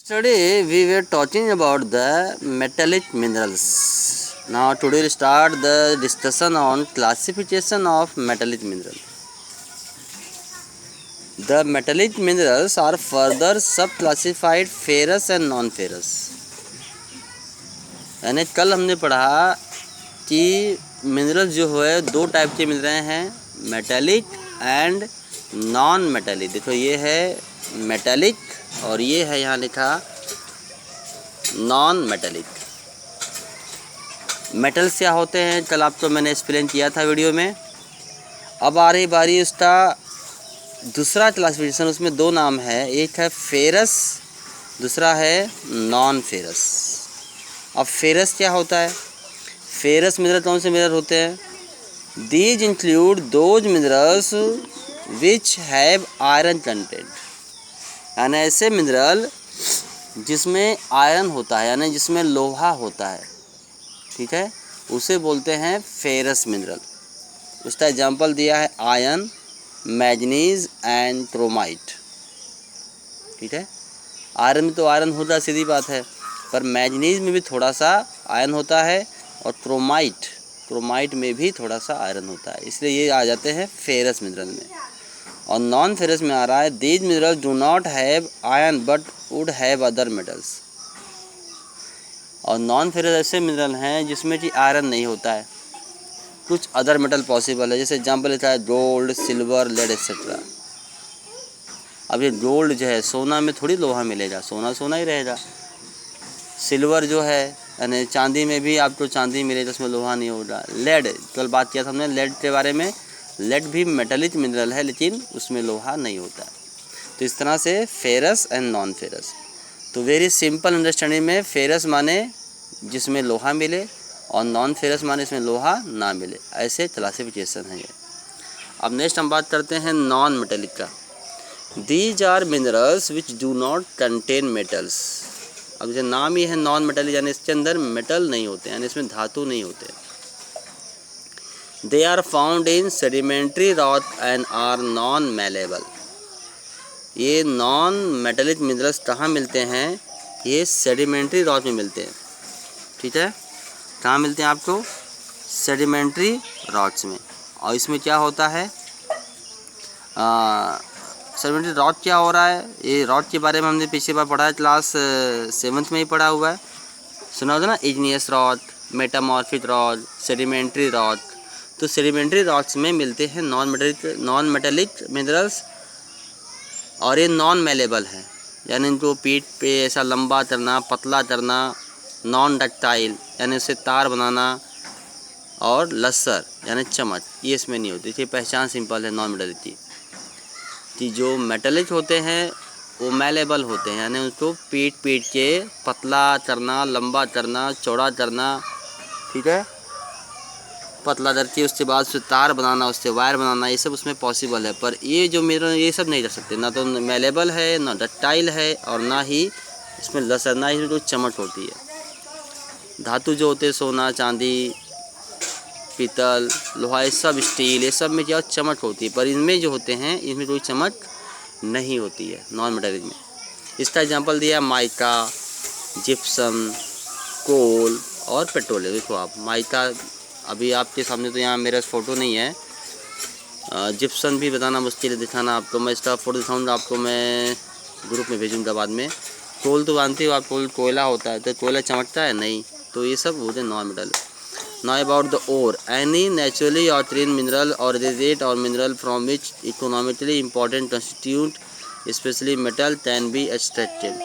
Yesterday we were talking about the metallic minerals. Now today we'll start the discussion on classification of metallic minerals. The metallic minerals are further subclassified ferrous and non-ferrous. यानी कल हमने पढ़ा कि minerals जो है दो type के मिल रहे हैं, मेटेलिक एंड नॉन मेटेलिक। देखो ये है मेटेलिक और ये है यहाँ लिखा नॉन मेटेलिक। मेटल्स क्या होते हैं कल आपको मैंने एक्सप्लेन किया था वीडियो में। अब आ रही बारी उसका दूसरा क्लासिफिकेशन। उसमें दो नाम है, एक है फेरस, दूसरा है नॉन फेरस। अब फेरस क्या होता है? फेरस मिनरल कौन से मिनरल होते हैं? These include those minerals which have iron content. यानी ऐसे मिनरल जिसमें आयरन होता है, यानी जिसमें लोहा होता है, ठीक है, उसे बोलते हैं फेरस मिनरल। उसका एग्जांपल दिया है आयरन, मैग्नीज एंड क्रोमाइट। ठीक है, आयरन में तो आयरन होता है, सीधी बात है, पर मैग्नीज में भी थोड़ा सा आयरन होता है और क्रोमाइट में भी थोड़ा सा आयरन होता है, इसलिए ये आ जाते हैं फेरस मिनरल में। और नॉन फेरस में आ रहा है these mineral do not have iron but would have other metals. और नॉन फेरस ऐसे मिनरल हैं जिसमें कि आयरन नहीं होता है, कुछ अदर मेटल पॉसिबल है। जैसे एग्जाम्पल लेता है गोल्ड, सिल्वर, लेड एक्सेट्रा। अब ये गोल्ड जो है, सोना में थोड़ी लोहा मिलेगा, सोना सोना ही रहेगा। सिल्वर जो है यानी चांदी में भी आपको चांदी मिलेगा, उसमें लोहा नहीं होगा। लेड, कल बात किया था हमने लेड के बारे में। लेड भी मेटलिक मिनरल है लेकिन उसमें लोहा नहीं होता है। तो इस तरह से फेरस एंड नॉन फेरस। तो वेरी सिंपल अंडरस्टैंडिंग में फेरस माने जिसमें लोहा मिले और नॉन फेरस माने इसमें लोहा ना मिले, ऐसे क्लासिफिकेशन है ये। अब नेक्स्ट हम बात करते हैं नॉन मेटेलिक का। These are minerals which do not contain metals. अब जैसे नाम ही है नॉन मेटेलिक, यानी इसके अंदर मेटल नहीं होते, यानी इसमें धातु नहीं होते। They are found in sedimentary rock and are non malleable. ये नॉन मेटेलिक मिनरल्स कहाँ मिलते हैं? ये सेडिमेंट्री रॉक में मिलते हैं। ठीक है, कहाँ मिलते हैं आपको? सेडिमेंट्री रॉक्स में। और इसमें क्या होता है, सेडिमेंट्री रॉक क्या हो रहा है? ये रॉक के बारे में हमने पिछली बार पढ़ा है, क्लास 7th में ही पढ़ा हुआ है, सुना होगा ना, igneous rock, metamorphic rock, sedimentary rock. तो सेडिमेंट्री रॉक्स में मिलते हैं नॉन मेटेलिक मिनरल्स, और ये नॉन मेलेबल है, यानी इनको पीठ पे ऐसा लंबा करना, पतला करना, नॉन डक्टाइल यानी उससे तार बनाना, और लस्सर यानी चमक, ये इसमें नहीं होती। इसकी पहचान सिंपल है नॉन मेटेलिक की, कि जो मेटेलिक होते हैं वो मेलेबल होते हैं, यानी उसको पीट के पतला करना, लंबा करना, चौड़ा करना, ठीक है, पतला करके उसके बाद उससे तार बनाना, उससे वायर बनाना, ये सब उसमें पॉसिबल है। पर ये जो मिनरल ये सब नहीं कर सकते, ना तो मेलेबल है, ना डक्टाइल है, और ना ही इसमें लसर, ना ही कोई चमक होती है। धातु जो होते हैं सोना, चांदी, पीतल, लोहा, ये सब, स्टील, ये सब में क्या चमक होती है, पर इनमें जो होते हैं इनमें कोई चमक नहीं होती है नॉन मेटेलिक में। इसका एग्जांपल दिया माइका, जिप्सम, कोल और पेट्रोलियम। देखो आप माइका, अभी आपके सामने तो यहाँ मेरा फ़ोटो नहीं है, जिप्सम भी बताना मुश्किल है दिखाना आपको, मैं इसका फ़ोटो दिखाऊंगा आपको, मैं ग्रुप में भेजूँगा बाद में। कोल तो जानते हो आप, कोयला होता है, तो कोयला चमकता है नहीं, तो ये सब होते हैं non metal. Now about the ore. Any naturally occurring mineral or reagent or mineral from which economically important constituent, especially metal, can be extracted.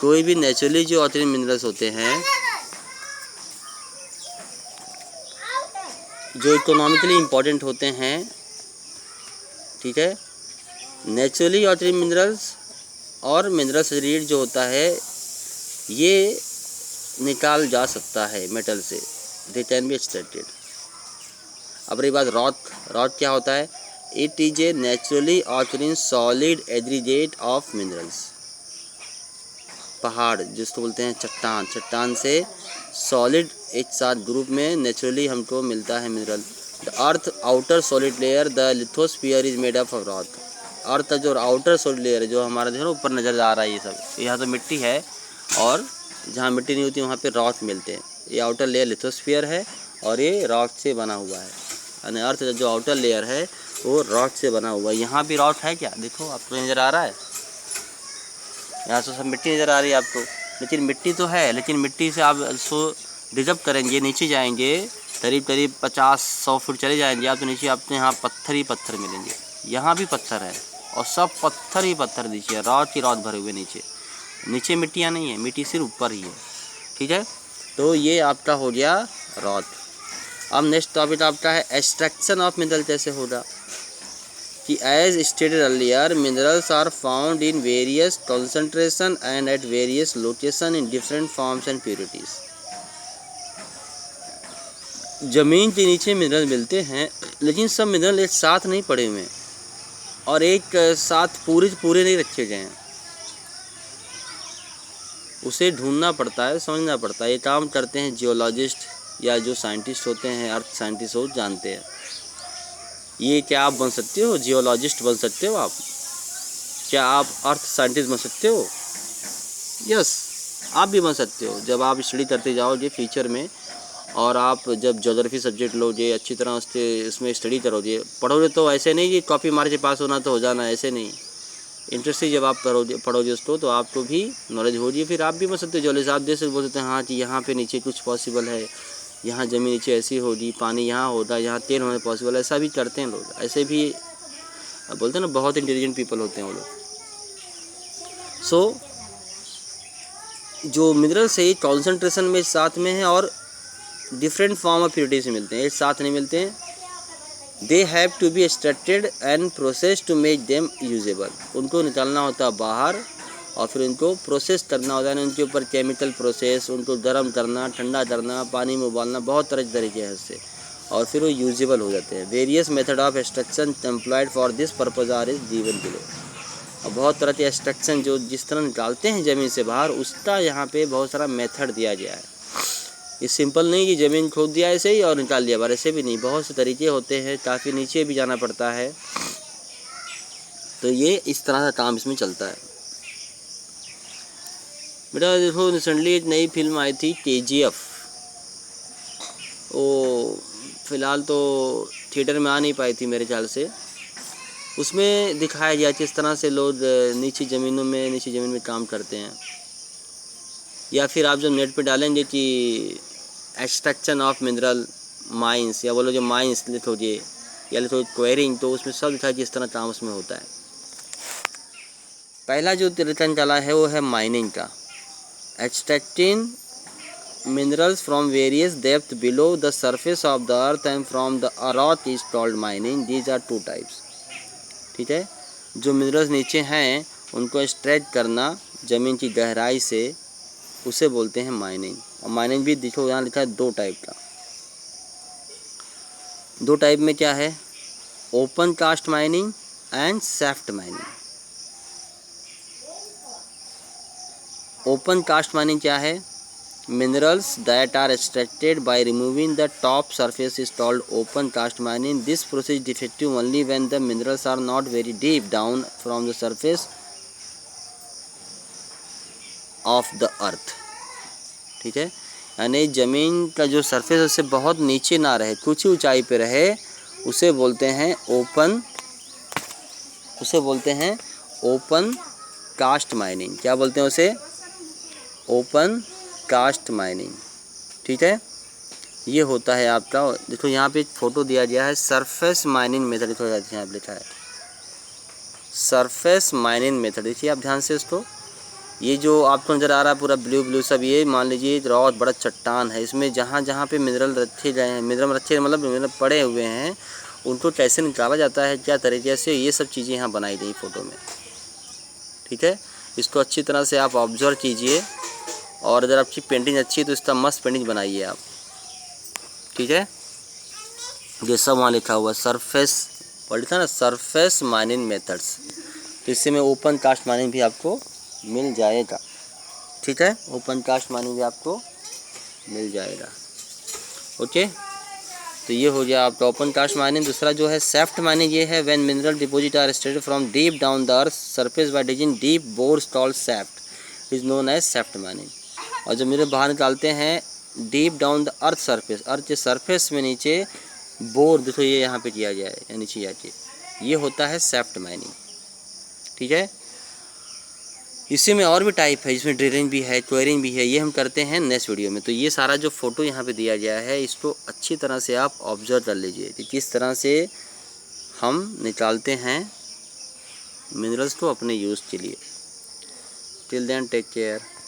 कोई भी नेचुरली जो occurring minerals होते हैं, जो इकोनॉमिकली इम्पोर्टेंट होते हैं, ठीक है, नेचुरली occurring मिनरल्स और मिनरल्स रिलेटेड जो होता है ये निकाल जा सकता है मेटल से, दे कैन बी एक्सट्रैक्टेड। अब रही बात रॉक क्या होता है? It is a naturally occurring solid aggregate of minerals. पहाड़ जिसको बोलते हैं चट्टान से सॉलिड एक साथ ग्रुप में नेचुरली हमको मिलता है mineral. The earth outer solid layer the lithosphere is made of rock. Earth जो आउटर सॉलिड लेयर है, जो हमारा जो है ऊपर नज़र आ रहा है, ये सब यहाँ तो मिट्टी है, और जहाँ मिट्टी नहीं होती वहाँ पे रॉक मिलते हैं। ये आउटर लेयर लिथोस्फीयर है और ये रॉक से बना हुआ है, यानी अर्थ जो आउटर लेयर है वो रॉक से बना हुआ है। यहाँ भी रॉक है क्या, देखो आपको नज़र आ रहा है, यहाँ से सब मिट्टी नज़र आ रही है आपको, लेकिन मिट्टी तो है, लेकिन मिट्टी से आप उसको डिजर्व करेंगे, नीचे जाएंगे करीब 50-100 फुट चले जाएंगे आप, तो नीचे आपको यहाँ पत्थर ही पत्थर मिलेंगे। यहाँ भी पत्थर है और सब पत्थर ही पत्थर नीचे, रॉक ही रॉक भरे हुए नीचे मिट्टियाँ नहीं है, मिट्टी सिर्फ ऊपर ही है। ठीक है, तो ये आपका हो गया रॉक। अब नेक्स्ट टॉपिक आपका है एक्सट्रैक्शन ऑफ मिनरल। कैसे होगा कि as stated earlier minerals are found in various concentration and at various location in different forms and purities. ज़मीन के नीचे मिनरल मिलते हैं, लेकिन सब मिनरल एक साथ नहीं पड़े हुए हैं और एक साथ पूरे नहीं रखे गए हैं, उसे ढूंढना पड़ता है, समझना पड़ता है। ये काम करते हैं जियोलॉजिस्ट या जो साइंटिस्ट होते हैं, अर्थ साइंटिस्ट हो, जानते हैं। ये क्या आप बन सकते हो, जियोलॉजिस्ट बन सकते हो आप? क्या आप अर्थ साइंटिस्ट बन सकते हो? यस, आप भी बन सकते हो जब आप स्टडी करते जाओगे फ्यूचर में, और आप जब ज्योग्राफी सब्जेक्ट लोगे, अच्छी तरह उसमें स्टडी करोगे, पढ़ोगे, तो ऐसे नहीं कि कॉपी मार के पास होना तो हो जाना, ऐसे नहीं। इंटरेस्ट से जब आप पढ़ोगे उसको, तो आपको भी नॉलेज होगी, फिर आप भी बन सकते हो जॉलेज। आप जैसे बोल सकते हैं हाँ कि यहाँ पे नीचे कुछ पॉसिबल है, यहाँ ज़मीन नीचे ऐसी होगी, पानी यहाँ होगा, यहाँ तेल होने पॉसिबल है, ऐसा भी करते हैं लोग। ऐसे भी बोलते हैं ना, बहुत इंटेलिजेंट पीपल होते हैं वो लोग। सो जो मिनरल्स है कॉन्सेंट्रेशन में साथ में है और डिफरेंट फॉर्म ऑफ प्योरिटी से मिलते हैं, एक साथ नहीं मिलते हैं। They have to be extracted and process to make them usable. उनको निकालना होता है बाहर और फिर उनको प्रोसेस करना होता है, उनके ऊपर केमिकल प्रोसेस, उनको गर्म करना, ठंडा करना, पानी में उबालना, बहुत तरह के तरीके हैं उससे, और फिर वो यूजेबल हो जाते हैं। Various method of extraction employed for this purpose are is given below. और बहुत तरह के एक्सट्रैक्शन जो जिस तरह निकालते हैं ज़मीन से बाहर, उसका यहाँ पे बहुत सारा मेथड दिया गया है। ये सिंपल नहीं कि ज़मीन खोद दिया ऐसे ही और निकाल दिया बाहर, ऐसे भी नहीं, बहुत से तरीके होते हैं, काफ़ी नीचे भी जाना पड़ता है। तो ये इस तरह का काम इसमें चलता है। बेटा देखो, रिसेंटली एक नई फिल्म आई थी KGF, वो फ़िलहाल तो थिएटर में आ नहीं पाई थी मेरे ख्याल से। उसमें दिखाया गया किस तरह से लोग नीचे ज़मीन में काम करते हैं। या फिर आप जब नेट पे डालेंगे कि एक्सट्रैक्शन ऑफ मिनरल माइंस, या बोलो जो माइंस लिखोगे या लिखो क्वेरिंग, तो उसमें सब लिखा है किस तरह काम उसमें होता है। पहला जो तरीका चला है वो है माइनिंग का। Extracting minerals from various depth below the surface of the earth and from the rock is called mining. These are 2 types. ठीक है, जो मिनरल्स नीचे हैं उनको एक्सट्रैक्ट करना ज़मीन की गहराई से, उसे बोलते हैं माइनिंग। और माइनिंग भी देखो यहाँ लिखा है 2 टाइप का। 2 टाइप में क्या है, open cast mining and shaft mining. Open cast mining क्या है, minerals that are extracted by removing the top surface is called open cast mining. This process defective only when the minerals are not very deep down from the surface of the earth. ठीक है, यानी ज़मीन का जो surface है उससे बहुत नीचे ना रहे, कुछ ही ऊंचाई पे रहे, उसे बोलते हैं ओपन कास्ट माइनिंग। क्या बोलते हैं उसे, ओपन कास्ट माइनिंग। ठीक है, ये होता है आपका। देखो यहाँ पे एक फ़ोटो दिया गया है, सरफेस माइनिंग मेथड लिखा है, यहाँ पे लिखा है सरफेस माइनिंग मेथड। देखिए आप ध्यान से इसको, ये जो आपको नज़र आ रहा है पूरा ब्लू सब, ये मान लीजिए बहुत बड़ा चट्टान है। इसमें जहाँ जहाँ पे मिनरल रखे गए हैं, मिनरल पड़े हुए हैं, उनको कैसे निकाला जाता है, क्या तरीके से, ये सब चीज़ें यहाँ बनाई गई फ़ोटो में। ठीक है, इसको अच्छी तरह से आप ऑब्जर्व कीजिए, और अगर आपकी पेंटिंग अच्छी है तो इसका मस्त पेंटिंग बनाइए आप। ठीक है, ये सब वहाँ लिखा हुआ सरफेस, और लिखा ना सरफेस माइनिंग मेथड्स। तो इससे में ओपन कास्ट माइनिंग भी आपको मिल जाएगा। ठीक है, ओपन कास्ट माइनिंग भी आपको मिल जाएगा। ओके, तो ये हो गया आपका ओपन कास्ट माइनिंग। दूसरा जो है सेफ्ट माइनिंग, ये है when mineral deposit are extracted from deep down the earth surface by digging deep bore called shaft is known as shaft mining. और जब मिनरल बाहर निकालते हैं deep down the earth surface, earth के सरफेस में नीचे बोर, देखो ये यहाँ पे किया गया है या नीचे जाके, ये होता है सेफ्ट माइनिंग। ठीक है, इसी में और भी टाइप है, इसमें ड्रिलिंग भी है, क्वेरिंग भी है, ये हम करते हैं नेक्स्ट वीडियो में। तो ये सारा जो फोटो यहाँ पे दिया गया है इसको अच्छी तरह से आप ऑब्जर्व कर लीजिए कि किस तरह से हम निकालते हैं मिनरल्स को अपने यूज़ के लिए। Till then take care.